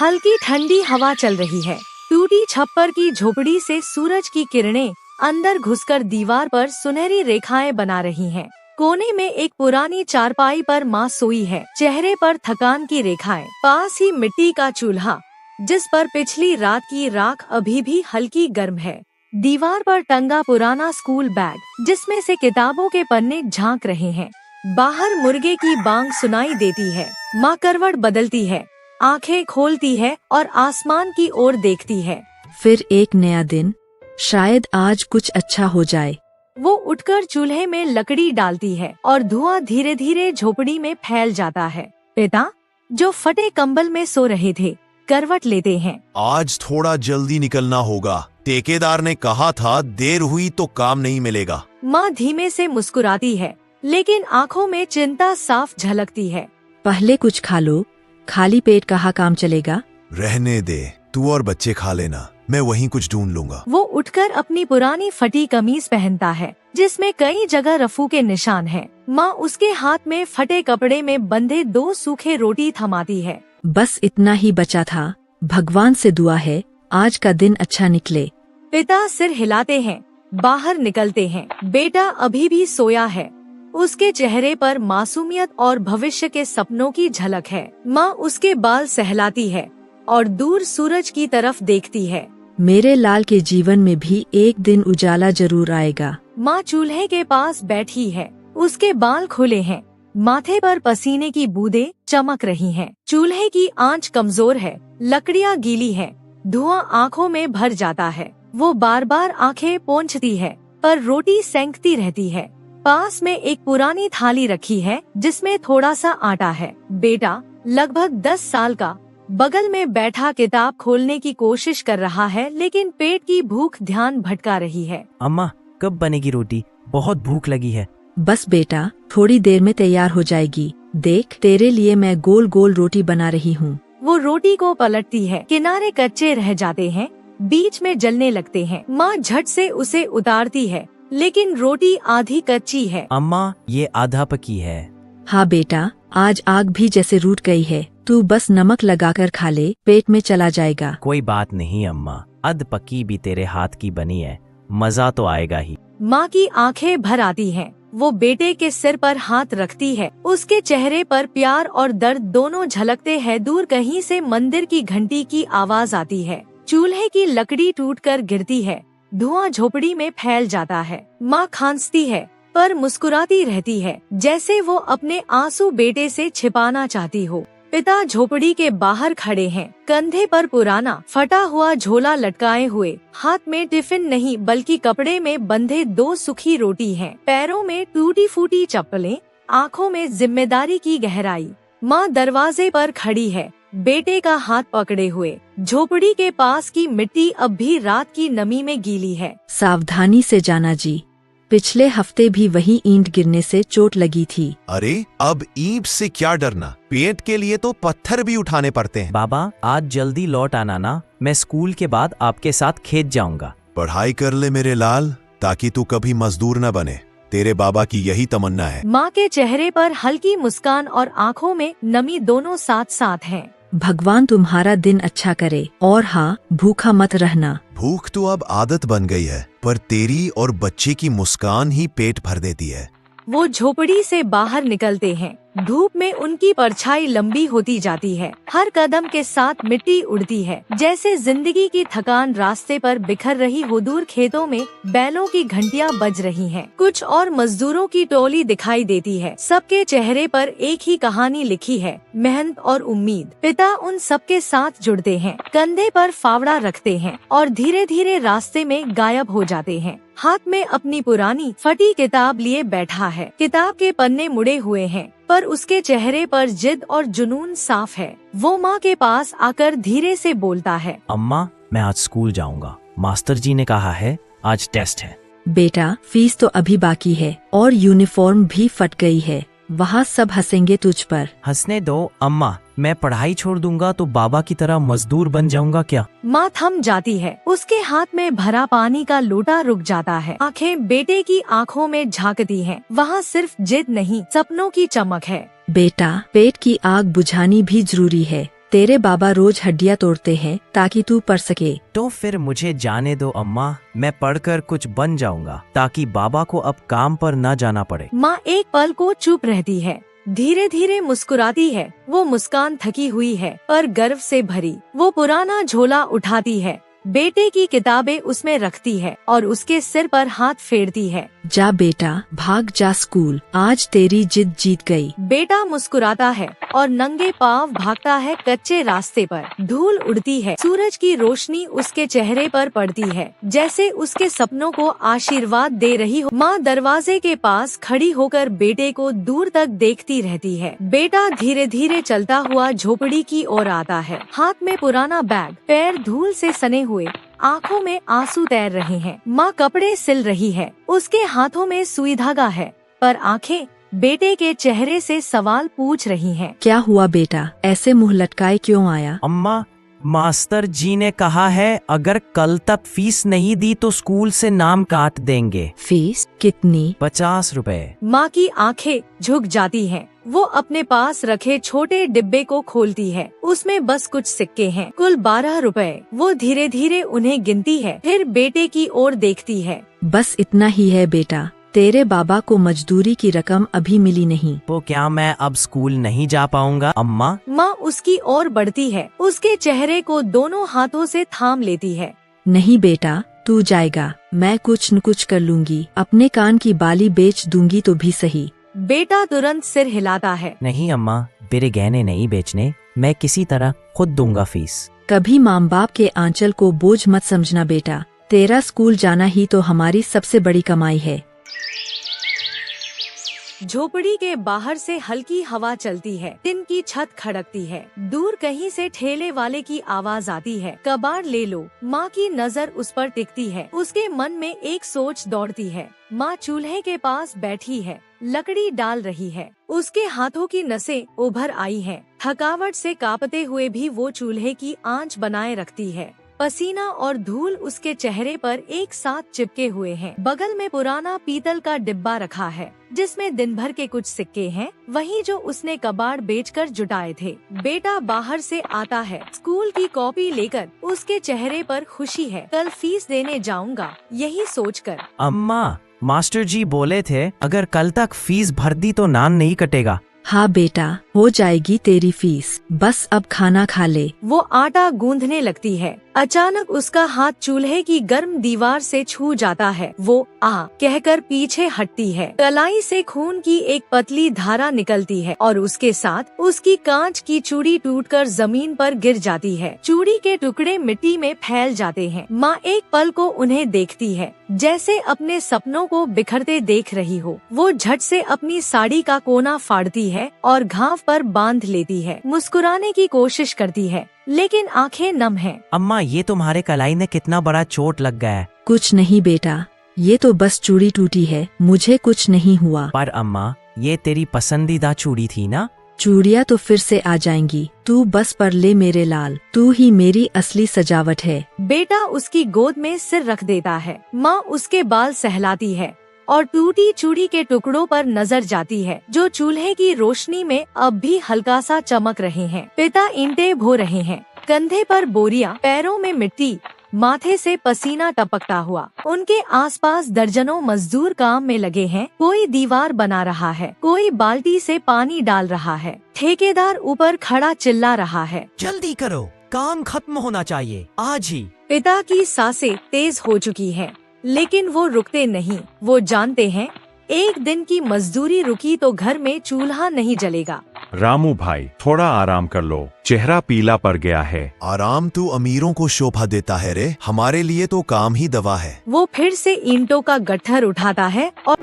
हल्की ठंडी हवा चल रही है। टूटी छप्पर की झोपड़ी से सूरज की किरणें अंदर घुसकर दीवार पर सुनहरी रेखाएं बना रही हैं। कोने में एक पुरानी चारपाई पर माँ सोई है, चेहरे पर थकान की रेखाएं। पास ही मिट्टी का चूल्हा जिस पर पिछली रात की राख अभी भी हल्की गर्म है। दीवार पर टंगा पुराना स्कूल बैग जिसमें से किताबों के पन्ने झांक रहे हैं। बाहर मुर्गे की बांग सुनाई देती है। माँ करवट बदलती है, आंखें खोलती है और आसमान की ओर देखती है। फिर एक नया दिन, शायद आज कुछ अच्छा हो जाए। वो उठकर चूल्हे में लकड़ी डालती है और धुआं धीरे धीरे झोपड़ी में फैल जाता है। पिता, जो फटे कंबल में सो रहे थे, करवट लेते हैं। आज थोड़ा जल्दी निकलना होगा। ठेकेदार ने कहा था देर हुई तो काम नहीं मिलेगा। माँ धीमे से मुस्कुराती है, लेकिन आँखों में चिंता साफ झलकती है। पहले कुछ खा लो, खाली पेट कहाँ काम चलेगा। रहने दे, तू और बच्चे खा लेना, मैं वहीं कुछ ढूंढ लूंगा। वो उठकर अपनी पुरानी फटी कमीज पहनता है जिसमें कई जगह रफू के निशान हैं। माँ उसके हाथ में फटे कपड़े में बंधे 2 सूखे रोटी थमाती है। बस इतना ही बचा था, भगवान से दुआ है आज का दिन अच्छा निकले। पिता सिर हिलाते हैं, बाहर निकलते हैं। बेटा अभी भी सोया है, उसके चेहरे पर मासूमियत और भविष्य के सपनों की झलक है। माँ उसके बाल सहलाती है और दूर सूरज की तरफ देखती है। मेरे लाल के जीवन में भी एक दिन उजाला जरूर आएगा। माँ चूल्हे के पास बैठी है, उसके बाल खुले हैं, माथे पर पसीने की बूंदें चमक रही हैं। चूल्हे की आंच कमजोर है, लकड़ियाँ गीली हैं, धुआं आँखों में भर जाता है। वो बार बार आँखें पोंछती है, पर रोटी सेंकती रहती है। पास में एक पुरानी थाली रखी है जिसमें थोड़ा सा आटा है। बेटा लगभग 10 साल का बगल में बैठा किताब खोलने की कोशिश कर रहा है, लेकिन पेट की भूख ध्यान भटका रही है। अम्मा, कब बनेगी रोटी? बहुत भूख लगी है। बस बेटा, थोड़ी देर में तैयार हो जाएगी। देख, तेरे लिए मैं गोल गोल रोटी बना रही हूँ। वो रोटी को पलटती है, किनारे कच्चे रह जाते हैं, बीच में जलने लगते हैं। माँ झट से उसे उतारती है, लेकिन रोटी आधी कच्ची है। अम्मा, ये आधा पकी है। हाँ बेटा, आज आग भी जैसे रूठ गई है, तू बस नमक लगाकर खा ले, पेट में चला जाएगा। कोई बात नहीं अम्मा, अध पकी भी तेरे हाथ की बनी है, मजा तो आएगा ही। माँ की आंखें भर आती हैं। वो बेटे के सिर पर हाथ रखती है, उसके चेहरे पर प्यार और दर्द दोनों झलकते हैं। दूर कहीं से मंदिर की घंटी की आवाज आती है। चूल्हे की लकड़ी टूटकर गिरती है, धुआं झोपड़ी में फैल जाता है। माँ खांसती है पर मुस्कुराती रहती है, जैसे वो अपने आंसू बेटे से छिपाना चाहती हो। पिता झोपड़ी के बाहर खड़े हैं, कंधे पर पुराना फटा हुआ झोला लटकाए हुए, हाथ में टिफिन नहीं बल्कि कपड़े में बंधे 2 सूखी रोटी हैं। पैरों में टूटी फूटी चप्पलें, आँखों में जिम्मेदारी की गहराई। माँ दरवाजे पर खड़ी है, बेटे का हाथ पकड़े हुए। झोपड़ी के पास की मिट्टी अब भी रात की नमी में गीली है। सावधानी से जाना जी, पिछले हफ्ते भी वही ईंट गिरने से चोट लगी थी। अरे अब ईंट से क्या डरना, पेट के लिए तो पत्थर भी उठाने पड़ते हैं। बाबा, आज जल्दी लौट आना ना, मैं स्कूल के बाद आपके साथ खेत जाऊंगा। पढ़ाई कर ले मेरे लाल, ताकि तू कभी मजदूर न बने। तेरे बाबा की यही तमन्ना है। माँ के चेहरे पर हल्की मुस्कान और आँखों में नमी दोनों साथ साथ हैं। भगवान तुम्हारा दिन अच्छा करे, और हाँ, भूखा मत रहना। भूख तो अब आदत बन गई है, पर तेरी और बच्चे की मुस्कान ही पेट भर देती है। वो झोपड़ी से बाहर निकलते हैं। धूप में उनकी परछाई लंबी होती जाती है, हर कदम के साथ मिट्टी उड़ती है, जैसे जिंदगी की थकान रास्ते पर बिखर रही हो। दूर खेतों में बैलों की घंटियां बज रही हैं। कुछ और मजदूरों की टोली दिखाई देती है, सबके चेहरे पर एक ही कहानी लिखी है, मेहनत और उम्मीद। पिता उन सबके साथ जुड़ते हैं, कंधे पर फावड़ा रखते हैं और धीरे धीरे रास्ते में गायब हो जाते हैं। हाथ में अपनी पुरानी फटी किताब लिए बैठा है, किताब के पन्ने मुड़े हुए हैं, पर उसके चेहरे पर जिद और जुनून साफ है। वो माँ के पास आकर धीरे से बोलता है, अम्मा, मैं आज स्कूल जाऊंगा, मास्टर जी ने कहा है आज टेस्ट है। बेटा, फीस तो अभी बाकी है और यूनिफॉर्म भी फट गई है, वहाँ सब हंसेंगे तुझ पर। हंसने दो अम्मा, मैं पढ़ाई छोड़ दूंगा तो बाबा की तरह मजदूर बन जाऊंगा क्या? माँ थम जाती है, उसके हाथ में भरा पानी का लोटा रुक जाता है। आंखें बेटे की आंखों में झांकती हैं। वहाँ सिर्फ जिद नहीं, सपनों की चमक है। बेटा, पेट की आग बुझानी भी जरूरी है। तेरे बाबा रोज हड्डियाँ तोड़ते हैं ताकि तू पढ़ सके। तो फिर मुझे जाने दो अम्मा, मैं पढ़कर कुछ बन जाऊंगा ताकि बाबा को अब काम पर न जाना पड़े। माँ एक पल को चुप रहती है, धीरे धीरे मुस्कुराती है। वो मुस्कान थकी हुई है पर गर्व से भरी। वो पुराना झोला उठाती है, बेटे की किताबें उसमें रखती है और उसके सिर पर हाथ फेरती है। जा बेटा, भाग जा स्कूल, आज तेरी जिद जीत गई। बेटा मुस्कुराता है और नंगे पांव भागता है कच्चे रास्ते पर। धूल उड़ती है, सूरज की रोशनी उसके चेहरे पर पड़ती है, जैसे उसके सपनों को आशीर्वाद दे रही हो। माँ दरवाजे के पास खड़ी होकर बेटे को दूर तक देखती रहती है। बेटा धीरे धीरे चलता हुआ झोपड़ी की ओर आता है, हाथ में पुराना बैग, पैर धूल से सने हुए, आँखों में आंसू तैर रहे हैं। माँ कपड़े सिल रही है, उसके हाथों में सुई धागा है, पर आंखें बेटे के चेहरे से सवाल पूछ रही हैं। क्या हुआ बेटा, ऐसे मुंह लटकाए क्यों आया? अम्मा, मास्टर जी ने कहा है अगर कल तक फीस नहीं दी तो स्कूल से नाम काट देंगे। फीस कितनी? 50 रुपए। माँ की आंखें झुक जाती हैं। वो अपने पास रखे छोटे डिब्बे को खोलती है, उसमें बस कुछ सिक्के हैं, कुल 12 रुपए। वो धीरे धीरे उन्हें गिनती है, फिर बेटे की ओर देखती है। बस इतना ही है बेटा, तेरे बाबा को मजदूरी की रकम अभी मिली नहीं। तो क्या मैं अब स्कूल नहीं जा पाऊंगा अम्मा? माँ उसकी ओर बढ़ती है, उसके चेहरे को दोनों हाथों से थाम लेती है। नहीं बेटा, तू जाएगा, मैं कुछ न कुछ कर लूंगी, अपने कान की बाली बेच दूंगी तो भी सही। बेटा तुरंत सिर हिलाता है। नहीं अम्मा, मेरे गहने नहीं बेचने, मैं किसी तरह खुद दूंगा फीस। कभी माँ बाप के आंचल को बोझ मत समझना बेटा, तेरा स्कूल जाना ही तो हमारी सबसे बड़ी कमाई है। झोपड़ी के बाहर से हल्की हवा चलती है, टिन की छत खड़कती है, दूर कहीं से ठेले वाले की आवाज आती है, कबाड़ ले लो। माँ की नजर उस पर टिकती है, उसके मन में एक सोच दौड़ती है। माँ चूल्हे के पास बैठी है, लकड़ी डाल रही है, उसके हाथों की नसें उभर आई हैं। थकावट से कांपते हुए भी वो चूल्हे की आंच बनाए रखती है। पसीना और धूल उसके चेहरे पर एक साथ चिपके हुए हैं। बगल में पुराना पीतल का डिब्बा रखा है, जिसमें दिन भर के कुछ सिक्के हैं, वही जो उसने कबाड़ बेचकर जुटाए थे। बेटा बाहर से आता है, स्कूल की कॉपी लेकर। उसके चेहरे पर खुशी है, कल फीस देने जाऊंगा, यही सोचकर। अम्मा, मास्टर जी बोले थे अगर कल तक फीस भर दी तो नान नहीं कटेगा। हाँ बेटा, हो जाएगी तेरी फीस, बस अब खाना खा ले। वो आटा गूंथने लगती है, अचानक उसका हाथ चूल्हे की गर्म दीवार से छू जाता है। वो आ कहकर पीछे हटती है, कलाई से खून की एक पतली धारा निकलती है और उसके साथ उसकी कांच की चूड़ी टूटकर जमीन पर गिर जाती है। चूड़ी के टुकड़े मिट्टी में फैल जाते हैं। माँ एक पल को उन्हें देखती है, जैसे अपने सपनों को बिखरते देख रही हो। वो झट से अपनी साड़ी का कोना फाड़ती है और घाव पर बांध लेती है, मुस्कुराने की कोशिश करती है, लेकिन आंखें नम हैं। अम्मा, ये तुम्हारे कलाई में कितना बड़ा चोट लग गया है। कुछ नहीं बेटा, ये तो बस चूड़ी टूटी है, मुझे कुछ नहीं हुआ। पर अम्मा, ये तेरी पसंदीदा चूड़ी थी ना? चूड़ियाँ तो फिर से आ जाएंगी, तू बस पर ले मेरे लाल, तू ही मेरी असली सजावट है। बेटा उसकी गोद में सिर रख देता है। माँ उसके बाल सहलाती है और टूटी चूड़ी के टुकड़ों पर नजर जाती है, जो चूल्हे की रोशनी में अब भी हल्का सा चमक रहे हैं। पिता ईंटें भो रहे हैं, कंधे पर बोरियां, पैरों में मिट्टी, माथे से पसीना टपकता हुआ। उनके आसपास दर्जनों मजदूर काम में लगे हैं, कोई दीवार बना रहा है, कोई बाल्टी से पानी डाल रहा है, ठेकेदार ऊपर खड़ा चिल्ला रहा है, जल्दी करो, काम खत्म होना चाहिए आज ही। पिता की सांसें तेज हो चुकी हैं, लेकिन वो रुकते नहीं। वो जानते हैं एक दिन की मजदूरी रुकी तो घर में चूल्हा नहीं जलेगा। रामू भाई, थोड़ा आराम कर लो, चेहरा पीला पड़ गया है। आराम तो अमीरों को शोभा देता है रे, हमारे लिए तो काम ही दवा है। वो फिर से ईंटों का गट्ठर उठाता है और